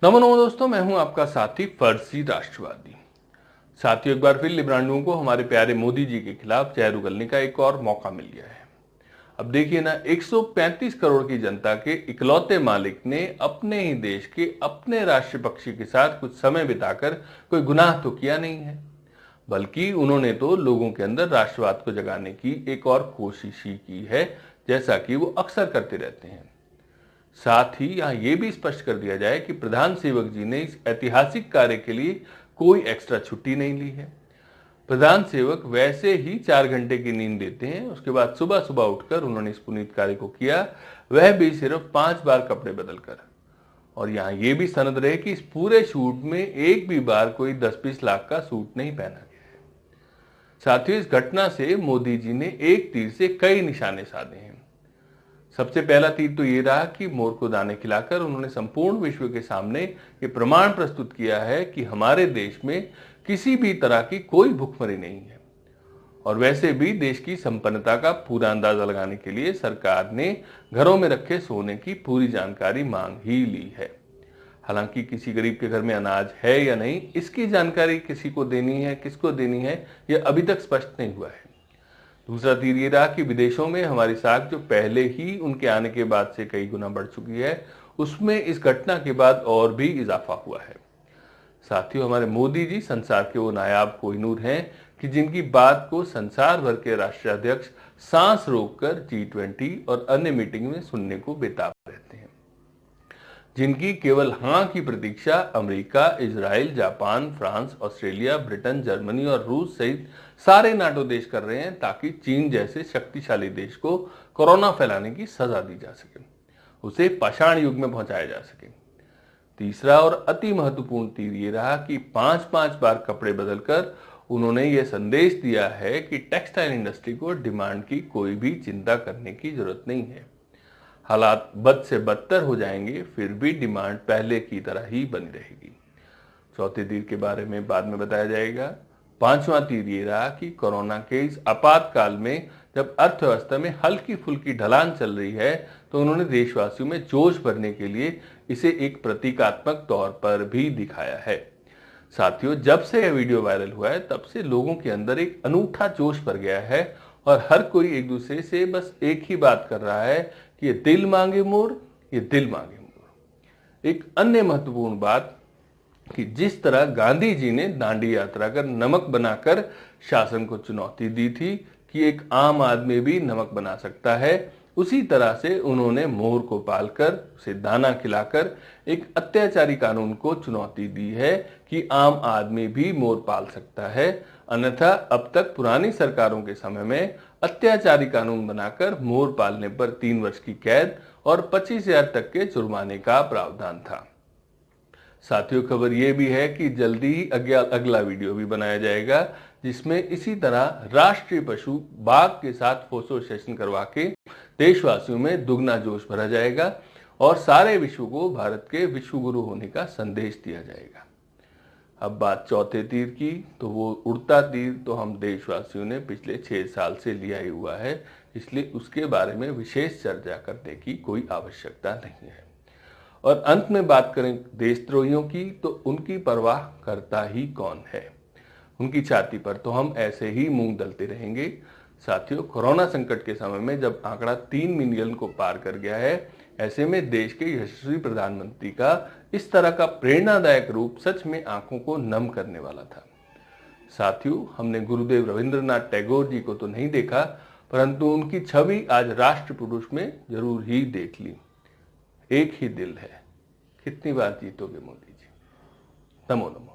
नमो नमो दोस्तों, मैं हूं आपका साथी फर्जी राष्ट्रवादी। साथियों, एक बार फिर लिब्रांडुओं को हमारे प्यारे मोदी जी के खिलाफ जहर उगलने का एक और मौका मिल गया है। अब देखिए ना, 135 करोड़ की जनता के इकलौते मालिक ने अपने ही देश के अपने राष्ट्रीय पक्षी के साथ कुछ समय बिताकर कोई गुनाह तो किया नहीं है, बल्कि उन्होंने तो लोगों के अंदर राष्ट्रवाद को जगाने की एक और कोशिश ही की है, जैसा कि वो अक्सर करते रहते हैं। साथ ही यहां यह भी स्पष्ट कर दिया जाए कि प्रधान सेवक जी ने इस ऐतिहासिक कार्य के लिए कोई एक्स्ट्रा छुट्टी नहीं ली है। प्रधान सेवक वैसे ही 4 घंटे की नींद लेते हैं, उसके बाद सुबह सुबह उठकर उन्होंने इस पुनीत कार्य को किया, वह भी सिर्फ 5 बार कपड़े बदलकर। और यहाँ ये भी सनद रहे कि इस पूरे शूट में एक भी बार कोई 10-20 लाख का सूट नहीं पहना गया है। साथियों, इस घटना से मोदी जी ने एक तीर से कई निशाने साधे हैं। सबसे पहला तीर तो ये रहा कि मोर को दाने खिलाकर उन्होंने संपूर्ण विश्व के सामने ये प्रमाण प्रस्तुत किया है कि हमारे देश में किसी भी तरह की कोई भुखमरी नहीं है। और वैसे भी देश की संपन्नता का पूरा अंदाजा लगाने के लिए सरकार ने घरों में रखे सोने की पूरी जानकारी मांग ही ली है। हालांकि किसी गरीब के घर में अनाज है या नहीं, इसकी जानकारी किसी को देनी है, किसको देनी है, यह अभी तक स्पष्ट नहीं हुआ है। दूसरा तीर ये रहा कि विदेशों में हमारी साख जो पहले ही उनके आने के बाद से कई गुना बढ़ चुकी है, उसमें इस घटना के बाद और भी इजाफा हुआ है। साथियों, हमारे मोदी जी संसार के वो नायाब कोहिनूर हैं कि जिनकी बात को संसार भर के राष्ट्राध्यक्ष सांस रोककर G20 और अन्य मीटिंग में सुनने को बेताब रहते हैं, जिनकी केवल हां की प्रतीक्षा America, Israel, Japan, France, Australia, Britain, Germany और रूस सहित सारे नाटो देश कर रहे हैं, ताकि चीन जैसे शक्तिशाली देश को कोरोना फैलाने की सजा दी जा सके, उसे पाषाण युग में पहुंचाया जा सके। तीसरा और अति महत्वपूर्ण तीर ये रहा कि 5-5 बार कपड़े बदलकर उन्होंने ये संदेश दिया है कि टेक्सटाइल इंडस्ट्री को डिमांड की कोई भी चिंता करने की जरूरत नहीं है। हालात बद से बदतर हो जाएंगे, फिर भी डिमांड पहले की तरह ही बनी रहेगी। चौथे तीर के बारे में बाद में बताया जाएगा। पांचवा तीर ये रहा कि कोरोना के इस आपातकाल में जब अर्थव्यवस्था में हल्की फुल्की ढलान चल रही है, तो उन्होंने देशवासियों में जोश भरने के लिए इसे एक प्रतीकात्मक तौर पर भी दिखाया है। साथियों, जब से यह वीडियो वायरल हुआ है, तब से लोगों के अंदर एक अनूठा जोश भर गया है और हर कोई एक दूसरे से बस एक ही बात कर रहा है कि ये दिल मांगे मोर, ये दिल मांगे मोर। एक अन्य महत्वपूर्ण बात कि जिस तरह गांधी जी ने दांडी यात्रा कर नमक बनाकर शासन को चुनौती दी थी कि एक आम आदमी भी नमक बना सकता है, उसी तरह से उन्होंने मोर को पालकर उसे दाना खिलाकर एक अत्याचारी कानून को चुनौती दी है कि आम आदमी भी मोर पाल सकता है। अन्यथा अब तक पुरानी सरकारों के समय में अत्याचारी कानून बनाकर मोर पालने पर 3 वर्ष की कैद और 25,000 तक के जुर्माने का प्रावधान था। साथियों, खबर यह भी है कि जल्दी ही अगला वीडियो भी बनाया जाएगा, जिसमें इसी तरह राष्ट्रीय पशु बाघ के साथ फोटो सेशन करवा के देशवासियों में दुगना जोश भरा जाएगा और सारे विश्व को भारत के विश्व गुरु होने का संदेश दिया जाएगा। अब बात चौथे तीर की, तो वो उड़ता तीर तो हम देशवासियों ने पिछले 6 साल से लिया ही हुआ है, इसलिए उसके बारे में विशेष चर्चा करने की कोई आवश्यकता नहीं है। और अंत में बात करें देशद्रोहियों की, तो उनकी परवाह करता ही कौन है। उनकी छाती पर तो हम ऐसे ही मूंग दलते रहेंगे। साथियों, कोरोना संकट के समय में जब आंकड़ा 3 मिलियन को पार कर गया है, ऐसे में देश के यशस्वी प्रधानमंत्री का इस तरह का प्रेरणादायक रूप सच में आंखों को नम करने वाला था। साथियों, हमने गुरुदेव रविंद्रनाथ टैगोर जी को तो नहीं देखा, परंतु उनकी छवि आज राष्ट्र पुरुष में जरूर ही देख ली। एक ही दिल है, कितनी बार जीतोगे मोदी जी। नमो नमो।